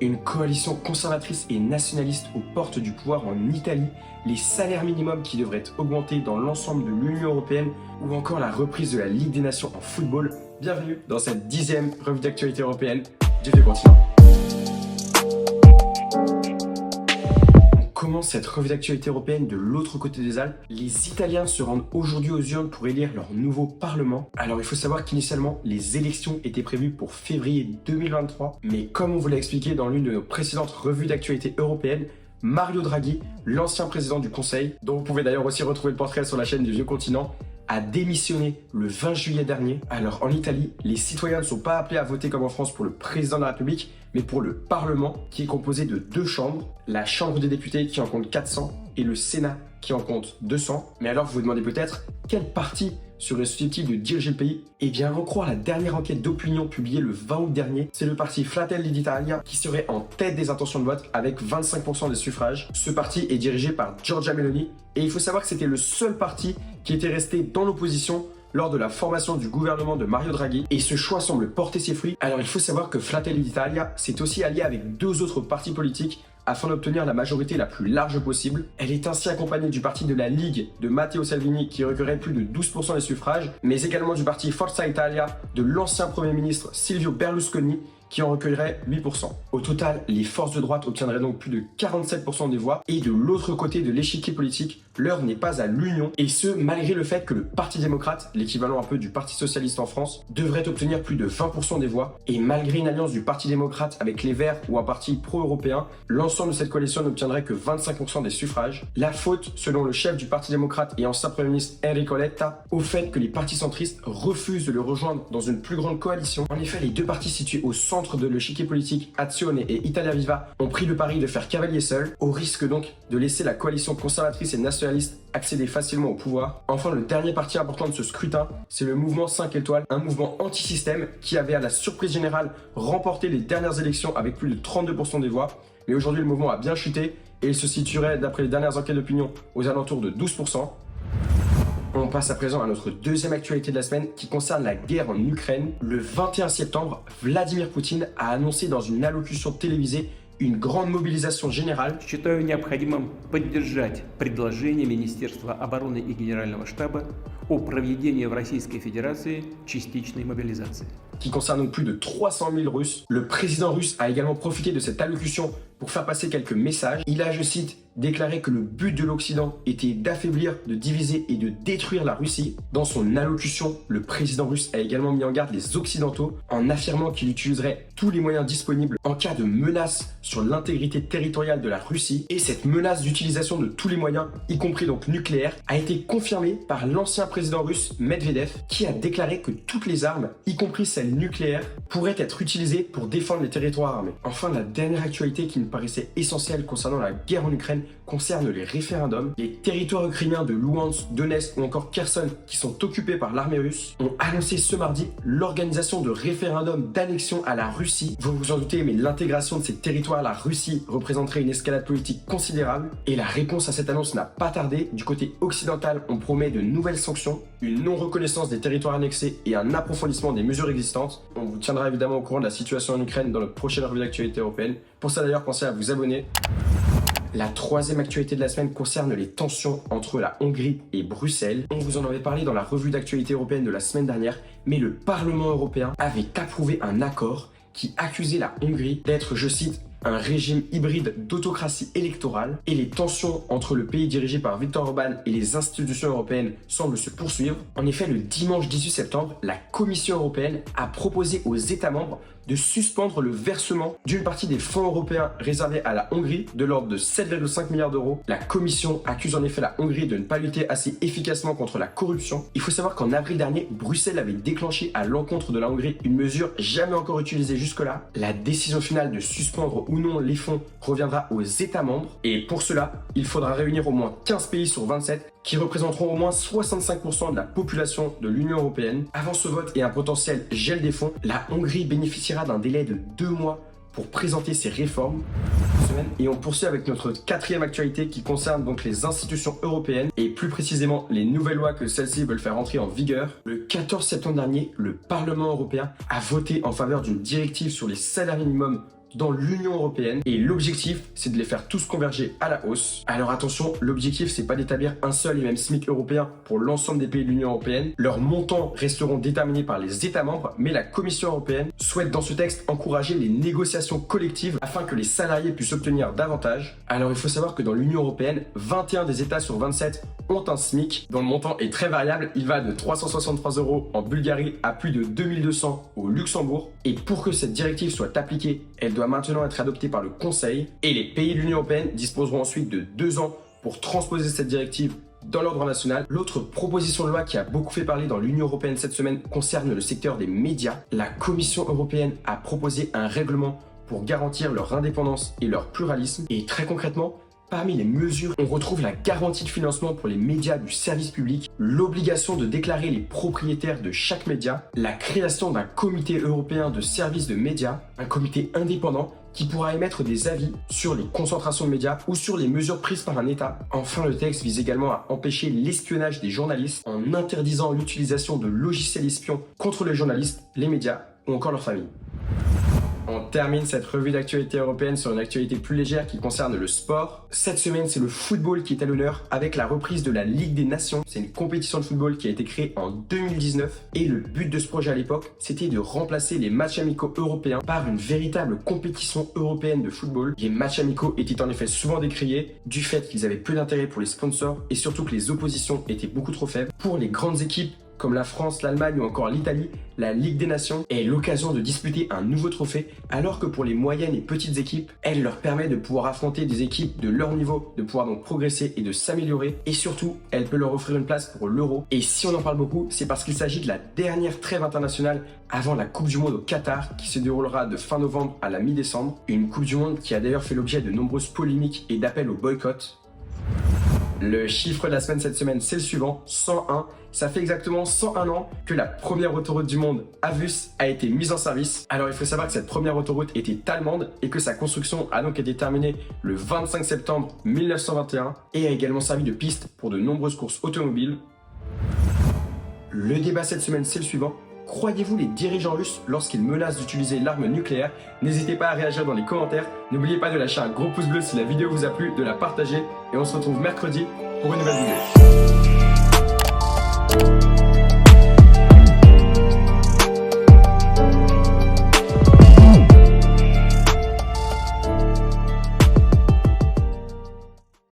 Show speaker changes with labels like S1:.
S1: Une coalition conservatrice et nationaliste aux portes du pouvoir en Italie, les salaires minimums qui devraient augmenter dans l'ensemble de l'Union européenne ou encore la reprise de la Ligue des Nations en football. Bienvenue dans cette 10e revue d'actualité européenne du vieux continent. On commence cette revue d'actualité européenne de l'autre côté des Alpes. Les Italiens se rendent aujourd'hui aux urnes pour élire leur nouveau parlement. Alors il faut savoir qu'initialement, les élections étaient prévues pour février 2023. Mais comme on vous l'a expliqué dans l'une de nos précédentes revues d'actualité européennes, Mario Draghi, l'ancien président du Conseil, dont vous pouvez d'ailleurs aussi retrouver le portrait sur la chaîne du vieux continent, a démissionné le 20 juillet dernier. Alors en Italie, les citoyens ne sont pas appelés à voter comme en France pour le président de la République, mais pour le Parlement qui est composé de deux chambres, la Chambre des députés qui en compte 400 et le Sénat qui en compte 200. Mais alors vous vous demandez peut-être, quel parti serait susceptible de diriger le pays? Eh bien, à en croire la dernière enquête d'opinion publiée le 20 août dernier, c'est le parti Fratelli d'Italia qui serait en tête des intentions de vote avec 25% des suffrages. Ce parti est dirigé par Giorgia Meloni et il faut savoir que c'était le seul parti qui était resté dans l'opposition lors de la formation du gouvernement de Mario Draghi, et ce choix semble porter ses fruits. Alors il faut savoir que Fratelli d'Italia s'est aussi allié avec deux autres partis politiques afin d'obtenir la majorité la plus large possible. Elle est ainsi accompagnée du parti de la Ligue de Matteo Salvini qui recueillerait plus de 12% des suffrages, mais également du parti Forza Italia de l'ancien Premier ministre Silvio Berlusconi qui en recueillerait 8%. Au total, les forces de droite obtiendraient donc plus de 47% des voix, et de l'autre côté de l'échiquier politique, l'heure n'est pas à l'union, et ce, malgré le fait que le Parti démocrate, l'équivalent un peu du Parti socialiste en France, devrait obtenir plus de 20% des voix, et malgré une alliance du Parti démocrate avec les Verts ou un parti pro-européen, l'ensemble de cette coalition n'obtiendrait que 25% des suffrages. La faute, selon le chef du Parti démocrate et ancien Premier ministre Enrico Letta, au fait que les partis centristes refusent de le rejoindre dans une plus grande coalition. En effet, les deux partis situés au centre de l'échiquier politique, Azione et Italia Viva, ont pris le pari de faire cavalier seul, au risque donc de laisser la coalition conservatrice et nationaliste accéder facilement au pouvoir. Enfin, le dernier parti important de ce scrutin, c'est le mouvement 5 étoiles, un mouvement anti-système qui avait à la surprise générale remporté les dernières élections avec plus de 32% des voix. Mais aujourd'hui, le mouvement a bien chuté et il se situerait, d'après les dernières enquêtes d'opinion, aux alentours de 12%. On passe à présent à notre deuxième actualité de la semaine qui concerne la guerre en Ukraine. Le 21 septembre, Vladimir Poutine a annoncé dans une allocution télévisée une grande mobilisation générale.
S2: Считаю необходимым поддержать предложение Министерства обороны и Генерального штаба о проведении в Российской Федерации частичной мобилизации.
S1: Qui concerne donc plus de 300 000 Russes. Le président russe a également profité de cette allocution pour faire passer quelques messages. Il a, je cite, déclaré que le but de l'Occident était d'affaiblir, de diviser et de détruire la Russie. Dans son allocution, le président russe a également mis en garde les Occidentaux en affirmant qu'il utiliserait tous les moyens disponibles en cas de menace sur l'intégrité territoriale de la Russie. Et cette menace d'utilisation de tous les moyens, y compris donc nucléaire, a été confirmée par l'ancien président russe Medvedev, qui a déclaré que toutes les armes, y compris celles nucléaires, pourraient être utilisées pour défendre les territoires armés. Enfin, la dernière actualité qui nous paraissait essentielle concernant la guerre en Ukraine concerne les référendums. Les territoires ukrainiens de Luhansk, Donetsk ou encore Kherson, qui sont occupés par l'armée russe, ont annoncé ce mardi l'organisation de référendums d'annexion à la Russie. Vous vous en doutez, mais l'intégration de ces territoires à la Russie représenterait une escalade politique considérable. Et la réponse à cette annonce n'a pas tardé. Du côté occidental, on promet de nouvelles sanctions, une non-reconnaissance des territoires annexés et un approfondissement des mesures existantes. On vous tiendra évidemment au courant de la situation en Ukraine dans notre prochaine revue d'actualité européenne. Pour ça d'ailleurs, pensez à vous abonner. La troisième actualité de la semaine concerne les tensions entre la Hongrie et Bruxelles. On vous en avait parlé dans la revue d'actualité européenne de la semaine dernière, mais le Parlement européen avait approuvé un accord qui accusait la Hongrie d'être, je cite, un régime hybride d'autocratie électorale, et les tensions entre le pays dirigé par Viktor Orban et les institutions européennes semblent se poursuivre. En effet, le dimanche 18 septembre, la Commission européenne a proposé aux États membres de suspendre le versement d'une partie des fonds européens réservés à la Hongrie de l'ordre de 7,5 milliards d'euros. La Commission accuse en effet la Hongrie de ne pas lutter assez efficacement contre la corruption. Il faut savoir qu'en avril dernier, Bruxelles avait déclenché à l'encontre de la Hongrie une mesure jamais encore utilisée jusque-là. La décision finale de suspendre ou non les fonds reviendra aux États membres, et pour cela, il faudra réunir au moins 15 pays sur 27 qui représenteront au moins 65% de la population de l'Union européenne. Avant ce vote et un potentiel gel des fonds, la Hongrie bénéficiera d'un délai de 2 mois pour présenter ses réformes. Et on poursuit avec notre quatrième actualité qui concerne donc les institutions européennes et plus précisément les nouvelles lois que celles-ci veulent faire entrer en vigueur. Le 14 septembre dernier, le Parlement européen a voté en faveur d'une directive sur les salaires minimums dans l'Union européenne et l'objectif c'est de les faire tous converger à la hausse. Alors attention, l'objectif c'est pas d'établir un seul et même SMIC européen pour l'ensemble des pays de l'Union européenne. Leurs montants resteront déterminés par les États membres, mais la Commission européenne souhaite dans ce texte encourager les négociations collectives afin que les salariés puissent obtenir davantage. Alors il faut savoir que dans l'Union européenne, 21 des États sur 27 ont un SMIC dont le montant est très variable. Il va de 363 € en Bulgarie à plus de 2200 au Luxembourg. Et pour que cette directive soit appliquée, elle doit maintenant être adoptée par le Conseil. Et les pays de l'Union européenne disposeront ensuite de 2 ans pour transposer cette directive dans leur droit national. L'autre proposition de loi qui a beaucoup fait parler dans l'Union européenne cette semaine concerne le secteur des médias. La Commission européenne a proposé un règlement pour garantir leur indépendance et leur pluralisme. Et très concrètement, parmi les mesures, on retrouve la garantie de financement pour les médias du service public, l'obligation de déclarer les propriétaires de chaque média, la création d'un comité européen de services de médias, un comité indépendant qui pourra émettre des avis sur les concentrations de médias ou sur les mesures prises par un État. Enfin, le texte vise également à empêcher l'espionnage des journalistes en interdisant l'utilisation de logiciels espions contre les journalistes, les médias ou encore leurs familles. On termine cette revue d'actualité européenne sur une actualité plus légère qui concerne le sport. Cette semaine, c'est le football qui est à l'honneur avec la reprise de la Ligue des Nations. C'est une compétition de football qui a été créée en 2019 et le but de ce projet à l'époque, c'était de remplacer les matchs amicaux européens par une véritable compétition européenne de football. Les matchs amicaux étaient en effet souvent décriés du fait qu'ils avaient peu d'intérêt pour les sponsors et surtout que les oppositions étaient beaucoup trop faibles. Pour les grandes équipes, comme la France, l'Allemagne ou encore l'Italie, la Ligue des Nations est l'occasion de disputer un nouveau trophée, alors que pour les moyennes et petites équipes, elle leur permet de pouvoir affronter des équipes de leur niveau, de pouvoir donc progresser et de s'améliorer, et surtout, elle peut leur offrir une place pour l'Euro. Et si on en parle beaucoup, c'est parce qu'il s'agit de la dernière trêve internationale avant la Coupe du Monde au Qatar, qui se déroulera de fin novembre à la mi-décembre. Une Coupe du Monde qui a d'ailleurs fait l'objet de nombreuses polémiques et d'appels au boycott. Le chiffre de la semaine cette semaine, c'est le suivant, 101. Ça fait exactement 101 ans que la première autoroute du monde, Avus, a été mise en service. Alors il faut savoir que cette première autoroute était allemande et que sa construction a donc été terminée le 25 septembre 1921 et a également servi de piste pour de nombreuses courses automobiles. Le débat cette semaine, c'est le suivant. Croyez-vous les dirigeants russes lorsqu'ils menacent d'utiliser l'arme nucléaire? N'hésitez pas à réagir dans les commentaires. N'oubliez pas de lâcher un gros pouce bleu si la vidéo vous a plu, de la partager et on se retrouve mercredi pour une nouvelle vidéo.